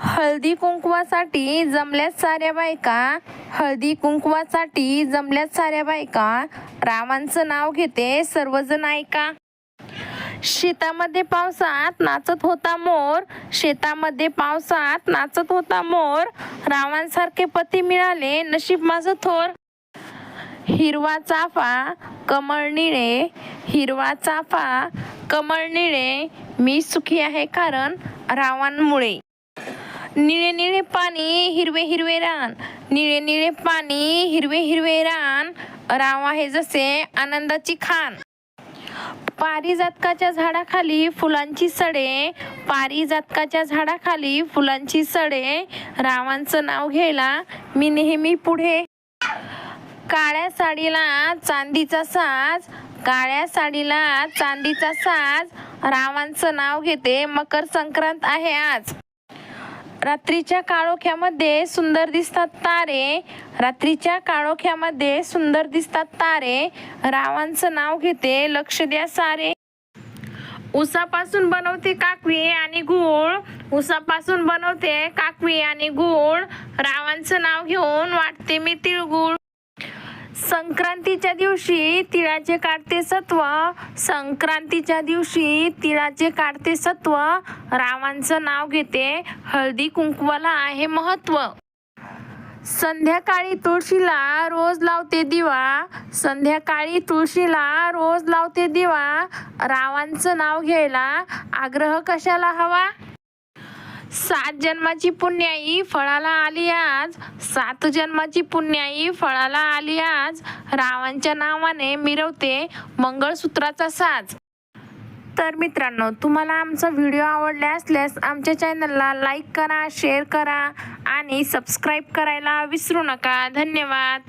हळदी कुंकवासाठी जमल्यात साऱ्या बायका, हळदी कुंकवासाठी जमल्यात साऱ्या बायका, रामांचं नाव घेते सर्वजण ऐका. शेतामध्ये पावसात नाचत होता मोर, शेतामध्ये पावसात नाचत होता मोर, रावांसारखे पती मिळाले नशीब माझं थोर. हिरवा चाफा कमळ निळे, हिरवा चाफा कमळ निळे, मी सुखी आहे कारण रावांमुळे. निळे निळे पाणी हिरवे हिरवे रान, निळे निळे पाणी हिरवे हिरवे रान, राव आहे जसे आनंदाची खान. पारिजातकाच्या झाडाखाली फुलांची सडे, पारिजातकाच्या झाडाखाली फुलांची सडे, रावांचं नाव घ्यायला मी नेहमी पुढे. काळ्या साडीला चांदीचा साज, काळ्या साडीला चांदीचा साज, रावांचं नाव घेते मकर संक्रांत आहे आज. रात्रीच्या काळोख्यामध्ये सुंदर दिसतात तारे, रात्रीच्या काळोख्यामध्ये सुंदर दिसतात तारे, रावांचं नाव घेते लक्ष द्या सारे. उसापासून बनवते काकवी आणि गूळ, उसापासून बनवते काकवी आणि गूळ, रावांचं नाव घेऊन वाटते मी तिळगुळ. संक्रांतीच्या दिवशी तिळाचे काढते सत्व, संक्रांतीच्या दिवशी तिळाचे काढते सत्व, रावांचं नाव घेते हळदी कुंकवाला आहे महत्व. संध्याकाळी तुळशीला रोज लावते दिवा, संध्याकाळी तुळशीला रोज लावते दिवा, रावांचं नाव घ्यायला आग्रह कशाला हवा. 7 जन्माची पुण्याई फळाला आली आज, 7 जन्माची पुण्याई फळाला आली आज, रावांच्या नावाने मिरवते मंगळसूत्राचा साज. तर मित्रांनो, तुम्हाला आमचा व्हिडिओ आवडला असल्यास आमच्या चॅनलला लाईक करा, शेअर करा आणि सबस्क्राईब करायला विसरू नका. धन्यवाद.